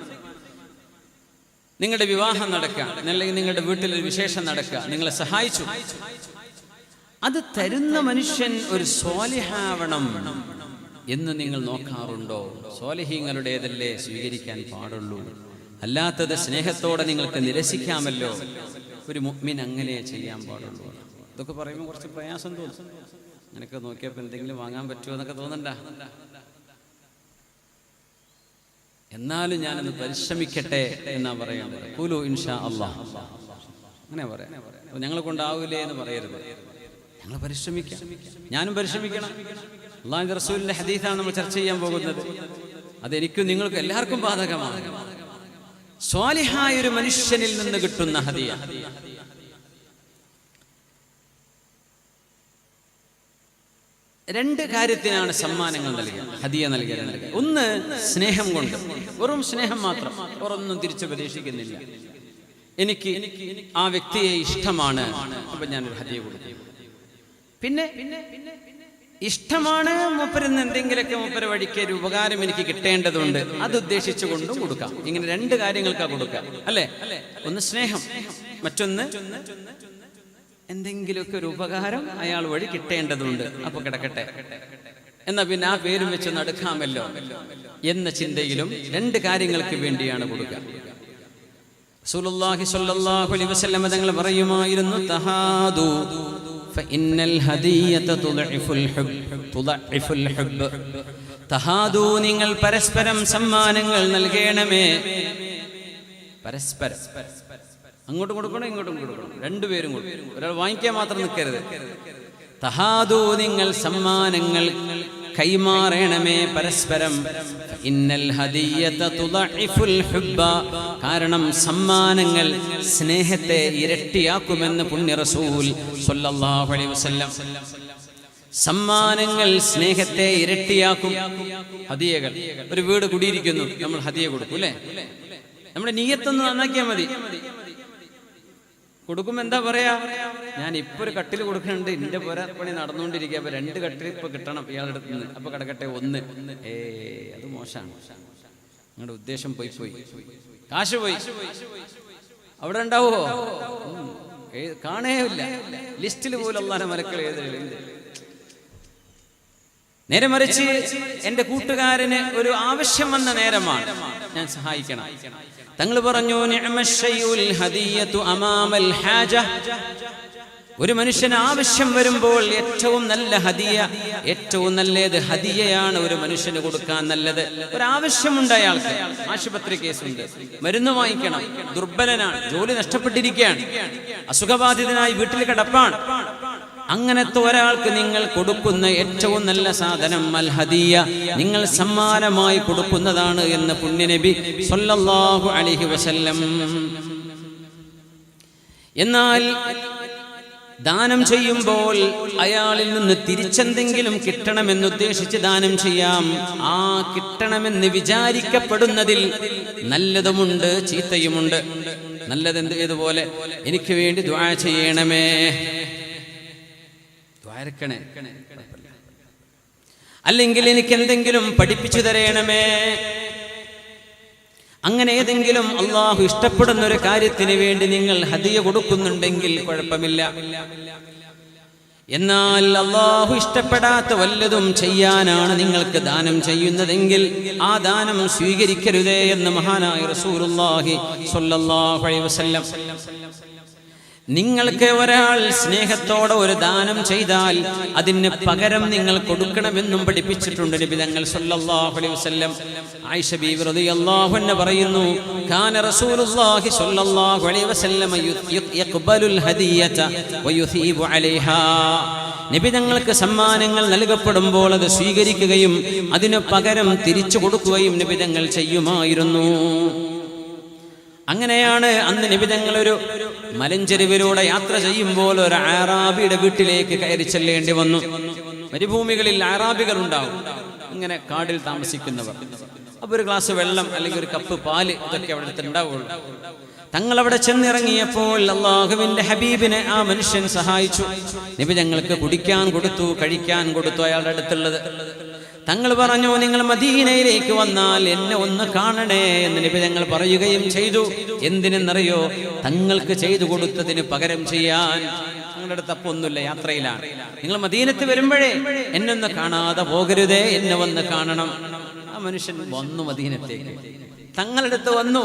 നിങ്ങളുടെ വിവാഹം നടക്കുക, അല്ലെങ്കിൽ നിങ്ങളുടെ വീട്ടിലൊരു വിശേഷം നടക്കുക, നിങ്ങളെ സഹായിച്ചു, അത് തരുന്ന മനുഷ്യൻ ഒരു സ്വാലിഹാവണം എന്ന് നിങ്ങൾ നോക്കാറുണ്ടോ? സ്വാലിഹീങ്ങളുടേതല്ലേ സ്വീകരിക്കാൻ പാടുള്ളൂ, അല്ലാത്തത് സ്നേഹത്തോടെ നിങ്ങൾക്ക് നിരസിക്കാമല്ലോ. ഒരു മുഅ്മിൻ അങ്ങനെ ചെയ്യാൻ പാടുള്ളൂ. ഇതൊക്കെ പറയുമ്പോൾ കുറച്ച് പ്രയാസം തോന്നും. നിനക്ക് നോക്കിയപ്പോൾ എന്തെങ്കിലും വാങ്ങാൻ പറ്റുമോ എന്നൊക്കെ തോന്നണ്ട. എന്നാലും ഞാനൊന്ന് പരിശ്രമിക്കട്ടെ എന്നാ പറയുന്നത്. ഖുലു ഇൻഷാ അല്ലാഹ്, അങ്ങനെ പറയാം. ഞങ്ങളെ കൊണ്ടാവൂലേ എന്ന് പറയരുത്. ഞങ്ങൾ പരിശ്രമിക്കാം, ഞാനും പരിശ്രമിക്കണം. അല്ലാഹുവിന്റെ റസൂലിന്റെ ഹദീസാണ് നമ്മൾ ചർച്ച ചെയ്യാൻ പോകുന്നത്. അതെനിക്കും നിങ്ങൾക്കും എല്ലാവർക്കും ബാധകമാണ്. സ്വാലിഹായ ഒരു മനുഷ്യനിൽ നിന്ന് കിട്ടുന്ന ഹദിയ. രണ്ട് കാര്യത്തിനാണ് സമ്മാനങ്ങൾ നൽകുക, ഹദിയ നൽകുക. ഒന്ന് സ്നേഹം കൊണ്ട്, വെറും സ്നേഹം മാത്രം, വേറൊന്നും തിരിച്ചു പ്രതീക്ഷിക്കുന്നില്ല. എനിക്ക് ആ വ്യക്തിയെ ഇഷ്ടമാണ്, അപ്പൊ ഞാനൊരു ഹദിയ കൊടുക്കും. പിന്നെ ഇഷ്ടമാണ്, മൂപ്പരെന്ന് എന്തെങ്കിലുമൊക്കെ മൂപ്പര വഴിക്ക് ഒരു ഉപകാരം എനിക്ക് കിട്ടേണ്ടതുണ്ട്, അത് ഉദ്ദേശിച്ചുകൊണ്ടും കൊടുക്കാം. ഇങ്ങനെ രണ്ട് കാര്യങ്ങൾക്കാണ് കൊടുക്കാം, അല്ലേ? ഒന്ന് സ്നേഹം, മറ്റൊന്ന് എന്തെങ്കിലുമൊക്കെ ഒരു ഉപകാരം അയാൾ വഴി കിട്ടേണ്ടതുണ്ട്, അപ്പൊ കിടക്കട്ടെ, എന്നാ പിന്നെ ആ പേരും വെച്ച് നടക്കാമല്ലോ എന്ന ചിന്തയിലും രണ്ട് കാര്യങ്ങൾക്ക് വേണ്ടിയാണ് കൊടുക്കുക. റസൂലുള്ളാഹി സ്വല്ലല്ലാഹു അലൈഹി വസല്ലം തങ്ങൾ പറയുമായിരുന്നു, തഹാദു ഫഇന്നൽ ഹദിയത തുളഇഫുൽ ഹുബ്ബ്. തഹാദു, നിങ്ങൾ പരസ്പരം സമ്മാനങ്ങൾ നൽകണമേ. പരസ്പരം അങ്ങോട്ടും കൊടുക്കണം, ഇങ്ങോട്ടും കൊടുക്കണം, രണ്ടുപേരും കൊടുക്കണം. ഒരാൾ വാങ്ങിക്കാൻ മാത്രം നിൽക്കരുത്. തഹാദു, നിങ്ങൾ സമ്മാനങ്ങൾ കൈമാറണമേ പരസ്പരം. ഇന്നൽ ഹദിയത തുളഇഫുൽ ഹുബ്ബ, കാരണം സമ്മാനങ്ങൾ സ്നേഹത്തെ ഇരട്ടിയാക്കുമെന്ന് പുണ്യ റസൂൽ സ്വല്ലല്ലാഹു അലൈഹി വസല്ലം. സമ്മാനങ്ങൾ സ്നേഹത്തെ ഇരട്ടിയാക്കും. ഹദിയകൾ, ഒരു വീട് കുടിയിരിക്കുന്നു, നമ്മൾ ഹദിയ കൊടുക്കും, അല്ലേ? നമ്മുടെ നിയ്യത്തൊന്ന് നന്നാക്കിയാൽ മതി. കൊടുക്കുമ്പോ എന്താ പറയാ, ഞാൻ ഇപ്പൊ ഒരു കട്ടിൽ കൊടുക്കുന്നുണ്ട്, എന്റെ പോരാപ്പണി നടന്നുകൊണ്ടിരിക്കുക, അപ്പൊ 2 കട്ടിൽ ഇപ്പൊ കിട്ടണം ഇയാളുടെ അടുത്ത് നിന്ന്, അപ്പൊ കിടക്കട്ടെ 1. അത് മോശമാണ്. നിങ്ങളുടെ ഉദ്ദേശം പോയി, കാശ് പോയി. അവിടെ ഉണ്ടാവോ? കാണേയില്ല. ലിസ്റ്റിൽ പോലും അല്ലാഹുവിന്റെ മലക്കൾ എഴുതുന്നില്ല. നേരെ മറിച്ച് എന്റെ കൂട്ടുകാരന് ഒരു ആവശ്യം വന്ന നേരമാണ്, ഞാൻ സഹായിക്കണം. തങ്ങൾ പറഞ്ഞു, നിഅമശ്ശൈഉൽ ഹദിയതു അമാമൽ ഹാജ. ഒരു മനുഷ്യന് ആവശ്യം വരുമ്പോൾ ഏറ്റവും നല്ല ഹദിയ, ഏറ്റവും നല്ലത് ഹദിയയാണ് ഒരു മനുഷ്യന് കൊടുക്കാൻ നല്ലത്. ഒരാവശ്യമുണ്ട് അയാൾക്ക്, ആശുപത്രി കേസുണ്ട്, മരുന്ന് വാങ്ങിക്കണം, ദുർബലനാണ്, ജോലി നഷ്ടപ്പെട്ടിരിക്കുകയാണ്, അസുഖബാധിതനായി വീട്ടിൽ കിടപ്പാണ്. അങ്ങനത്തെ ഒരാൾക്ക് നിങ്ങൾ കൊടുക്കുന്ന ഏറ്റവും നല്ല സാധനം അൽ ഹദിയ, നിങ്ങൾ സമ്മാനമായി കൊടുക്കുന്നതാണ് എന്ന് പുണ്യനബി സ്വല്ലല്ലാഹു അലൈഹി വസല്ലം. എന്നാൽ ദാനം ചെയ്യുമ്പോൾ അയാളിൽ നിന്ന് തിരിച്ചെന്തെങ്കിലും കിട്ടണമെന്നുദ്ദേശിച്ച് ദാനം ചെയ്യാം. ആ കിട്ടണമെന്ന് വിചാരിക്കപ്പെടുന്നതിൽ നല്ലതുമുണ്ട്, ചീത്തയുമുണ്ട്. നല്ലതെന്ത് ഏതുപോലെ എനിക്ക് വേണ്ടി ദുആ ചെയ്യണമേ, ദ്വാരക്കണേ, അല്ലെങ്കിൽ എനിക്ക് എന്തെങ്കിലും പഠിപ്പിച്ചു തരയണമേ, അങ്ങനെ ഏതെങ്കിലും അള്ളാഹു ഇഷ്ടപ്പെടുന്ന ഒരു കാര്യത്തിന് വേണ്ടി നിങ്ങൾ ഹദിയ കൊടുക്കുന്നുണ്ടെങ്കിൽ കുഴപ്പമില്ല. എന്നാൽ അള്ളാഹു ഇഷ്ടപ്പെടാത്ത വല്ലതും ചെയ്യാനാണ് നിങ്ങൾക്ക് ദാനം ചെയ്യുന്നതെങ്കിൽ ആ ദാനം സ്വീകരിക്കരുതേ എന്ന് മഹാനായ റസൂലുള്ളാഹി സ്വല്ലല്ലാഹു അലൈഹി വസല്ലം. നിങ്ങൾക്ക് ഒരാൾ സ്നേഹത്തോടെ ഒരു ദാനം ചെയ്താൽ അതിന് പകരം നിങ്ങൾ കൊടുക്കണമെന്നും പഠിപ്പിച്ചിട്ടുണ്ട് നബി തങ്ങൾ സ്വല്ലല്ലാഹു അലൈഹി വസല്ലം. ആയിഷ ബീവി റളിയല്ലാഹു അൻഹ പറയുന്നു, കാന റസൂലുള്ളാഹി സ്വല്ലല്ലാഹു അലൈഹി വസല്ലം യഖ്ബലുൽ ഹദിയത വയുസീബു അലൈഹാ. നബി തങ്ങൾക്ക് സമ്മാനങ്ങൾ നൽകപ്പെടുമ്പോൾ അത് സ്വീകരിക്കുകയും അതിന് പകരം തിരിച്ചു കൊടുക്കുകയും നബി തങ്ങൾ ചെയ്യുമായിരുന്നു. അങ്ങനെയാണ് അന്ന് നബി തങ്ങൾ ഒരു മലഞ്ചെരുവിലൂടെ യാത്ര ചെയ്യുമ്പോൾ ഒരു അറാബിയുടെ വീട്ടിലേക്ക് കയറി ചെല്ലേണ്ടി വന്നു. മരുഭൂമികളിൽ അറാബികൾ ഉണ്ടാവും, ഇങ്ങനെ കാടിൽ താമസിക്കുന്നവർ. അപ്പൊ ഒരു ഗ്ലാസ് വെള്ളം അല്ലെങ്കിൽ ഒരു കപ്പ് പാല് ഇതൊക്കെ അവിടെ ഉണ്ടാവുള്ളൂ. തങ്ങളവിടെ ചെന്നിറങ്ങിയപ്പോൾ അല്ലാഹുവിന്റെ ഹബീബിനെ ആ മനുഷ്യൻ സഹായിച്ചു. നബി തങ്ങൾക്ക് കുടിക്കാൻ കൊടുത്തു, കഴിക്കാൻ കൊടുത്തു അയാളുടെ അടുത്തുള്ളത്. തങ്ങൾ പറഞ്ഞു, നിങ്ങൾ മദീനയിലേക്ക് വന്നാൽ എന്നെ ഒന്ന് കാണണേ എന്ന് നബി തങ്ങൾ പറയുകയും ചെയ്തു. എന്തിനെന്നറിയോ? തങ്ങൾക്ക് ചെയ്തു കൊടുത്തതിന് പകരം ചെയ്യാൻ. നിങ്ങളുടെ അടുത്ത് അപ്പൊ ഒന്നുമില്ല, യാത്രയിലാണ്. നിങ്ങൾ മദീനത്ത് വരുമ്പോഴേ എന്നെ ഒന്ന് കാണാതെ പോകരുതേ, എന്നെ വന്ന് കാണണം. ആ മനുഷ്യൻ വന്നു മദീനത്തേക്ക്, തങ്ങളുടെ അടുത്ത് വന്നു.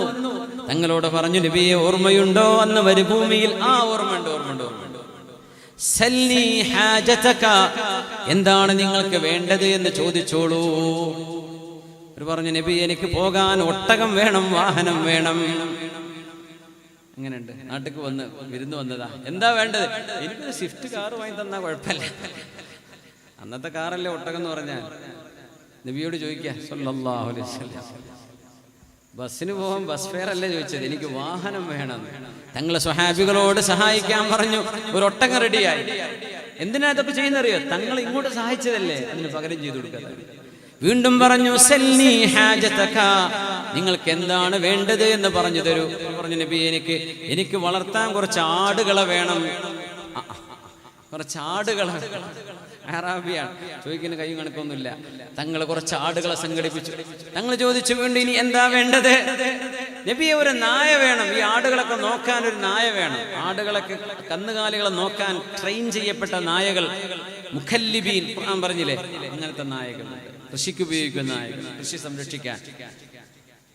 തങ്ങളോട് പറഞ്ഞു, നബിയെ ഓർമ്മയുണ്ടോ അന്ന് മരുഭൂമിയിൽ? ആ ഓർമ്മയുണ്ട്, ഓർമ്മയുണ്ട്, ഓർമ്മയുണ്ട്. സല്ലി ഹാജതക, എന്താണ് നിങ്ങൾക്ക് വേണ്ടത് എന്ന് ചോദിച്ചോളൂ. അവർ പറഞ്ഞു, നബി എനിക്ക് പോകാൻ ഒട്ടകം വേണം, വാഹനം വേണം. അങ്ങനെയുണ്ട്, നാട്ടിക്ക് വന്ന് വിരുന്ന് വന്നതാ. എന്താ വേണ്ടത്? എനിക്കൊരു സ്വിഫ്റ്റ് കാർ വാങ്ങി തന്നാ കുഴപ്പമില്ല. അന്നത്തെ കാറല്ലേ ഒട്ടകം എന്ന് പറഞ്ഞാൽ. നബിയോട് ചോദിക്കുക സല്ലല്ലാഹു അലൈഹി വസല്ലം, ബസ്സിന് പോകാൻ ബസ് ഫെയർ അല്ലേ ചോദിച്ചത്, എനിക്ക് വാഹനം വേണം. തങ്ങളെ സ്വഹാബികളോട് സഹായിക്കാൻ പറഞ്ഞു. ഒരു ഒട്ടകം റെഡിയായി. എന്തിനാ ഇതൊക്കെ ചെയ്യുന്നറിയോ? തങ്ങൾ ഇങ്ങോട്ട് സഹായിച്ചതല്ലേ, അതിന് പകരം ചെയ്തു കൊടുക്കുക. വീണ്ടും പറഞ്ഞു, സല്ലി ഹാജതക, നിങ്ങൾക്ക് എന്താണ് വേണ്ടത് എന്ന് പറഞ്ഞു തരൂ. പറഞ്ഞു, നബി എനിക്ക് വളർത്താൻ കുറച്ച് ആടുകളെ വേണം. കുറച്ച് ആടുകളെ. അറാബിയാണ്, ചോദിക്കുന്ന കൈ കണക്കൊന്നുമില്ല. തങ്ങൾ കുറച്ച് ആടുകളെ സംഘടിപ്പിച്ചു. തങ്ങൾ ചോദിച്ചു, വീണ്ടും ഇനി എന്താ വേണ്ടത്? നബിയെ ഒരു നായ വേണം, ഈ ആടുകളൊക്കെ നോക്കാൻ ഒരു നായ വേണം. ആടുകളൊക്കെ കന്നുകാലികളെ നോക്കാൻ ട്രെയിൻ ചെയ്യപ്പെട്ട നായകൾ, മുഖല്ലിബീൻ ഖുർആൻ പറഞ്ഞില്ലേ, അങ്ങനത്തെ നായകൾ, കൃഷിക്ക് ഉപയോഗിക്കുന്ന നായകൾ, കൃഷി സംരക്ഷിക്കാൻ.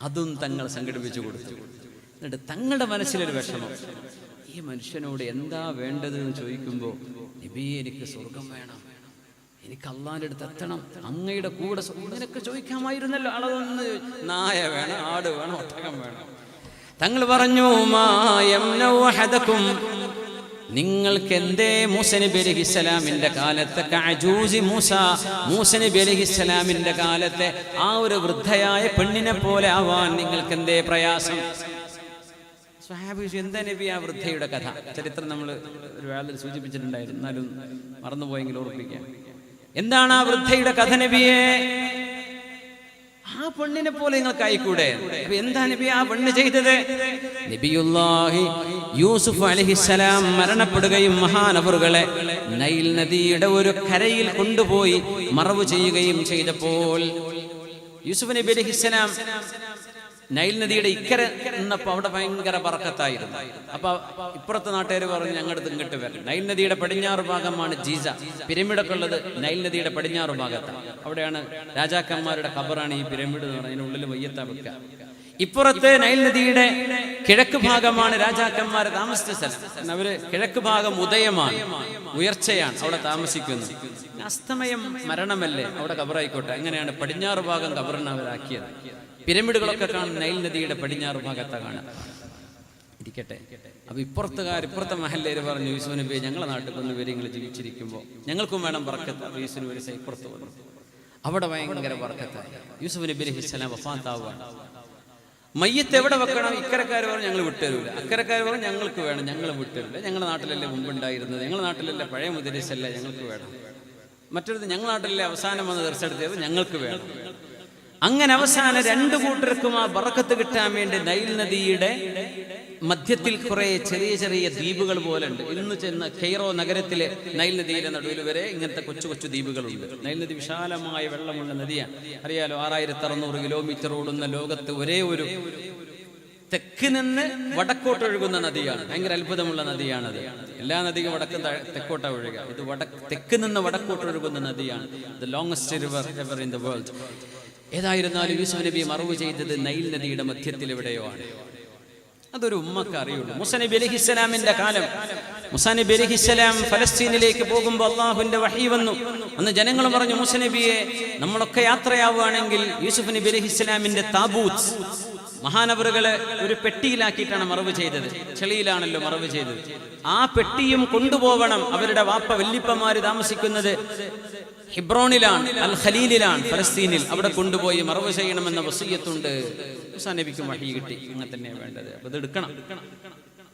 അതും തങ്ങൾ സംഘടിപ്പിച്ചു കൊടുത്തു. എന്നിട്ട് തങ്ങളുടെ മനസ്സിലൊരു വിഷമം, ഈ മനുഷ്യനോട് എന്താ വേണ്ടത് എന്ന് ചോദിക്കുമ്പോൾ, നബിയെ എനിക്ക് സ്വർഗം വേണം, എനിക്ക് അള്ളാന്റെ അടുത്ത് എത്തണം, അങ്ങയുടെ കൂടെ ഇങ്ങനെയൊക്കെ ചോദിക്കാമായിരുന്നല്ലോ. അളവൊന്ന് നായ വേണം, ആട് വേണം, ഒട്ടകം വേണം. തങ്ങൾ പറഞ്ഞു, നിങ്ങൾക്ക് എന്തേ മൂസ നബി അലൈഹിസ്സലാമിന്റെ കാലത്തെ മൂസ നബി അലൈഹിസ്സലാമിന്റെ കാലത്തെ ആ ഒരു വൃദ്ധയായ പെണ്ണിനെ പോലെ ആവാൻ നിങ്ങൾക്ക് എന്തേ പ്രയാസം? സ്വഹാബി, എന്താ നബി ആ വൃദ്ധയുടെ കഥ? ചരിത്രം നമ്മൾ ഒരു വേളയിൽ സൂചിപ്പിച്ചിട്ടുണ്ടായിരുന്നു, എന്നാലും മറന്നുപോയെങ്കിൽ ഓർപ്പിക്കാം. എന്താണ് ആ വൃദ്ധയുടെ കഥ നബിയെ? ആ പെണ്ണിനെ പോലെ നിങ്ങൾക്ക് ആയിക്കൂടെ? എന്താ നബി ആ പെണ്ണ് ചെയ്തത്? നബിയുല്ലാഹി യൂസുഫ് അലൈഹിസ്സലാം മരണപ്പെടുകയും മഹാനവറുകളെ നൈൽ നദിയുടെ ഒരു കരയിൽ കൊണ്ടുപോയി മറവ് ചെയ്യുകയും ചെയ്തപ്പോൾ യൂസുഫ് നബി അലൈഹിസ്സലാം നൈൽ നദിയുടെ ഇക്കര നിന്നപ്പോൾ അവിടെ ഭയങ്കര ബർക്കത്തായിരുന്നു. അപ്പൊ ഇപ്പുറത്തെ നാട്ടുകാർ പറഞ്ഞു, ഞങ്ങളുടെ ഇങ്ങോട്ട് വരണം. നൈൽ നദിയുടെ പടിഞ്ഞാറ് ഭാഗമാണ് ജീസ, പിരമിഡൊക്കെ ഉള്ളത് നൈൽ നദിയുടെ പടിഞ്ഞാറ് ഭാഗത്താണ്. അവിടെയാണ് രാജാക്കന്മാരുടെ ഖബറാണ് ഈ പിരമിഡ് എന്ന് പറഞ്ഞാൽ ഉള്ളിൽ വയ്യത്ത വെക്കുക. ഇപ്പുറത്ത് നൈൽ നദിയുടെ കിഴക്ക് ഭാഗമാണ് രാജാക്കന്മാർ താമസിച്ച സ്ഥലം. അവര് കിഴക്ക് ഭാഗം ഉദയമാണ്, ഉയർച്ചയാണ്, അവിടെ താമസിക്കുന്നത്. അസ്തമയം മരണമല്ലേ, അവിടെ ഖബറായിക്കോട്ടെ. അങ്ങനെയാണ് പടിഞ്ഞാറ് ഭാഗം ഖബറിന് അവരാക്കിയത്. പിരമിഡുകളൊക്കെ കാണുന്ന നൈൽ നദിയുടെ പടിഞ്ഞാറ് ഭാഗത്താണ് കാണാം. ഇരിക്കട്ടെ. അപ്പൊ ഇപ്പുറത്തെ മഹല്ലേര് പറഞ്ഞു, യൂസുഫ് നബി ഞങ്ങളെ നാട്ടിൽ വന്ന് വരിങ്ങൾ ജീവിച്ചിരിക്കുമ്പോൾ ഞങ്ങൾക്കും വേണം ബർക്കത്ത്. അപ്പൊ യൂസുഫ് നബി ഇപ്പുറത്ത് വന്നു. അവിടെ ഭയങ്കര ബർക്കത്തായി. യൂസുഫ് നബി അലൈഹിസ്സലാം വഫാത്താവുകയാണ്. മയ്യത്ത് എവിടെ വെക്കണം? ഇക്കരക്കാർ പറഞ്ഞു ഞങ്ങൾ വിട്ടുതരില്ല, അക്കരക്കാർ പറഞ്ഞു ഞങ്ങൾക്ക് വേണം, ഞങ്ങൾ വിട്ടുതരില്ല, ഞങ്ങളുടെ നാട്ടിലല്ലേ മുമ്പുണ്ടായിരുന്നത്, ഞങ്ങളുടെ നാട്ടിലല്ലേ പഴയ മുദ്രസല്ലേ, ഞങ്ങൾക്ക് വേണം. മറ്റൊരു ഞങ്ങളുടെ നാട്ടിലല്ലേ അവസാനം വന്ന് തീർച്ചെടുത്തത്, ഞങ്ങൾക്ക് വേണം. അങ്ങനെ അവസാനം രണ്ടു കൂട്ടർക്കും ആ ബറക്കത്ത് കിട്ടാൻ വേണ്ടി നൈൽ നദിയുടെ മധ്യത്തിൽ കുറെ ചെറിയ ചെറിയ ദ്വീപുകൾ പോലെ ഉണ്ട്. ഇന്ന് ചെന്ന കെയ്റോ നഗരത്തിലെ നൈൽ നദിയുടെ നടുവിൽ വരെ ഇങ്ങനത്തെ കൊച്ചു കൊച്ചു ദ്വീപുകളുണ്ട്. നൈൽ നദി വിശാലമായ വെള്ളമുള്ള നദിയാണ്. അറിയാലോ, 6600 കിലോമീറ്റർ ഓടുന്ന ലോകത്ത് ഒരേ ഒരു തെക്ക് നിന്ന് വടക്കോട്ടൊഴുകുന്ന നദിയാണ്. ഭയങ്കര അത്ഭുതമുള്ള നദിയാണത്. എല്ലാ നദികളും വടക്കും തെക്കോട്ടാ ഒഴുകുക. ഇത് തെക്ക് നിന്ന് വടക്കോട്ടൊഴുകുന്ന നദിയാണ്. The longest river ever in the world. ഏതായിരുന്നാലും യൂസുഫ് നബി മറവ് ചെയ്തത് നൈൽ നദിയുടെ മധ്യത്തിൽ എവിടെയോ ആണ്. അതൊരു ഉമ്മക്ക് അറിയുള്ളൂ. മൂസ നബി അലൈഹിസ്സലാമിന്റെ കാലം. മൂസ നബി അലൈഹിസ്സലാം ഫലസ്തീനിലേക്ക് പോകുമ്പോൾ അള്ളാഹുവിന്റെ വഹി വന്നു. അന്ന് ജനങ്ങൾ പറഞ്ഞു, മൂസ നബിയെ നമ്മളൊക്കെ യാത്രയാവുകയാണെങ്കിൽ യൂസുഫ് നബി അലൈഹിസ്സലാമിന്റെ താബൂത്ത്, മഹാനവറുകളെ ഒരു പെട്ടിയിലാക്കിയിട്ടാണ് മറവ് ചെയ്തത്. ചെളിയിലാണല്ലോ മറവ് ചെയ്തത്. ആ പെട്ടിയും കൊണ്ടുപോകണം. അവരുടെ വാപ്പ വല്ലിപ്പമാര് താമസിക്കുന്നത് ഹിബ്രോണിലാണ്, അൽ ഖലീലിലാണ്, ഫലസ്തീനിൽ. അവിടെ കൊണ്ടുപോയി മറവ് ചെയ്യണമെന്ന വസിയ്യത്തുണ്ട്. മൂസാ നബിക്ക് വഹി കിട്ടി, അങ്ങനെ തന്നെയാണ് വേണ്ടത്. അപ്പൊ ഇത് എടുക്കണം.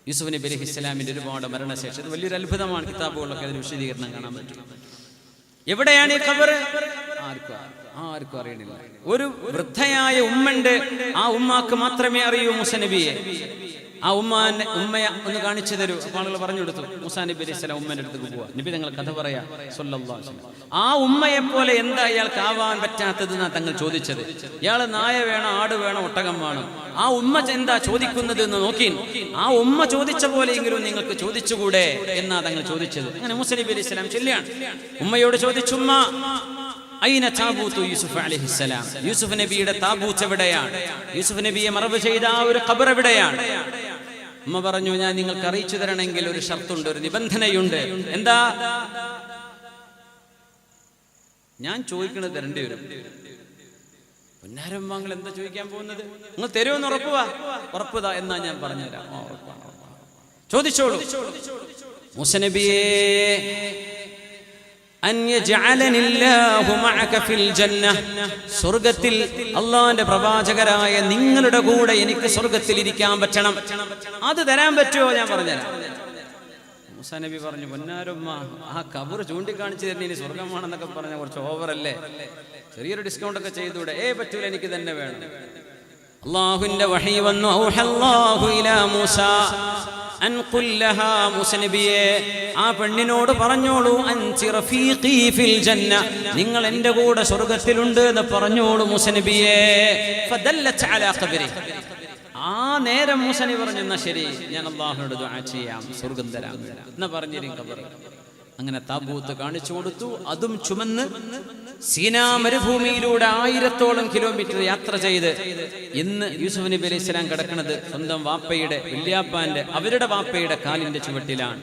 യൂസുഫ് നബി അലൈഹിസ്സലാമിന്റെ ഒരുപാട് മരണശേഷം വലിയൊരു അത്ഭുതമാണ്. കിതാബുകളിലൊക്കെ അതിന് വിശദീകരണം കാണാൻ പറ്റും. എവിടെയാണ് ഈ ഖബർ? ആർക്കും അറിയണില്ല. ഒരു വൃദ്ധയായ ഉമ്മണ്ട്. ആ ഉമ്മാക്ക് മാത്രമേ അറിയൂ മൂസ നബിയെ. ആ ഉമ്മയെ ഒന്ന് കാണിച്ചു തരൂ. അപ്പോൾ ആളുകൾ പറഞ്ഞു കൊടുത്തു. മൂസാ നബി അലൈഹി സ്വലാം ഉമ്മേന്റെ അടുത്തേക്ക് പോവാ. നബി തങ്ങൾ കഥ പറയാ സ്വല്ലല്ലാഹു അലൈഹി വസല്ലം. ആ ഉമ്മയെ പോലെ എന്താ ഇയാൾക്ക് ആവാൻ പറ്റാത്തതെന്നാ തങ്ങൾ ചോദിച്ചത്. ഇയാള് നായ വേണം, ആട് വേണം, ഒട്ടകം വേണം. ആ ഉമ്മ എന്താ ചോദിക്കുന്നത് എന്ന് നോക്കി. ആ ഉമ്മ ചോദിച്ച പോലെയെങ്കിലും നിങ്ങൾക്ക് ചോദിച്ചുകൂടെ എന്നാ തങ്ങൾ ചോദിച്ചത്. അങ്ങനെ മൂസാ നബി അലൈഹി സ്വലാം ചൊല്ലിയാണ്. ഉമ്മയോട് ചോദിച്ചു, ഉമ്മ അയിന താബൂത്തു യൂസുഫ് അലൈഹിസ്സലാം, യൂസുഫ് നബിയുടെ താബൂത്ത് എവിടെയാണ്? യൂസുഫ് നബിയെ മറവ് ചെയ്ത ആ ഒരു ഖബർ എവിടെയാണ്? ഉമ്മ പറഞ്ഞു, ഞാൻ നിങ്ങൾക്ക് അറിയിച്ചു തരണമെങ്കിൽ ഒരു ഷർത്തുണ്ട്, ഒരു നിബന്ധനയുണ്ട്. എന്താ? ഞാൻ ചോദിക്കണത് തരേണ്ടി വരും. പൊന്നാരമ്മാങ്ങൾ എന്താ ചോദിക്കാൻ പോകുന്നത്? നിങ്ങൾ തരുമെന്ന് ഉറപ്പുതാ എന്നാ ഞാൻ പറഞ്ഞുതരാം. ചോദിച്ചോളൂ. മൂസ നബിയേ, സ്വർഗത്തിൽ അള്ളാന്റെ പ്രവാചകരായ നിങ്ങളുടെ കൂടെ എനിക്ക് സ്വർഗത്തിൽ ഇരിക്കാൻ പറ്റണം. അത് തരാൻ പറ്റുമോ? ഞാൻ പറഞ്ഞുതരാം. മൂസാ നബി പറഞ്ഞു, പൊന്നാരുമ്മ, ആ ഖബർ ചൂണ്ടിക്കാണിച്ചു തരുന്ന ഇനി സ്വർഗമാണെന്നൊക്കെ പറഞ്ഞ കുറച്ച് ഓവറല്ലേ, ചെറിയൊരു ഡിസ്കൗണ്ട് ഒക്കെ ചെയ്തൂടെ? പറ്റൂല, എനിക്ക് തന്നെ വേണം. അള്ളാഹുവിന്റെ വഹി വന്നു. ഔഹല്ലാഹു ഇലാ മൂസ അൻ ഖുൽ ലഹാ, മൂസ നബിയെ ആ പെണ്ണിനോട് പറഞ്ഞോളൂ, അൻതി റഫീഖി ഫിൽ ജന്ന, നിങ്ങൾ എൻ്റെ കൂടെ സ്വർഗ്ഗത്തിലുണ്ട് എന്ന് പറഞ്ഞോളൂ മൂസ നബിയെ. ഫദല്ലത് അലാ ഖബരി. ആ നേരം മൂസ നബി പറഞ്ഞു, എന്നാ ശരി, ഞാൻ അല്ലാഹുവിനോട് ദുആ ചെയ്യാം, സ്വർഗ്ഗം തരാം എന്ന് പറഞ്ഞിരും ഖബർ. അങ്ങനെ താബൂത്ത് കാണിച്ചു കൊടുത്തു. അതും ചുമന്ന് സീനാ മരുഭൂമിയിലൂടെ 1000ഓളം കിലോമീറ്റർ യാത്ര ചെയ്ത് ഇന്ന് യൂസുഫ് നബി അലൈഹി സ്വലാം കിടക്കുന്നത് സ്വന്തം വാപ്പയുടെ, വല്യാപ്പാന്റെ, അവരുടെ വാപ്പയുടെ കാലിന്റെ ചുവട്ടിലാണ്.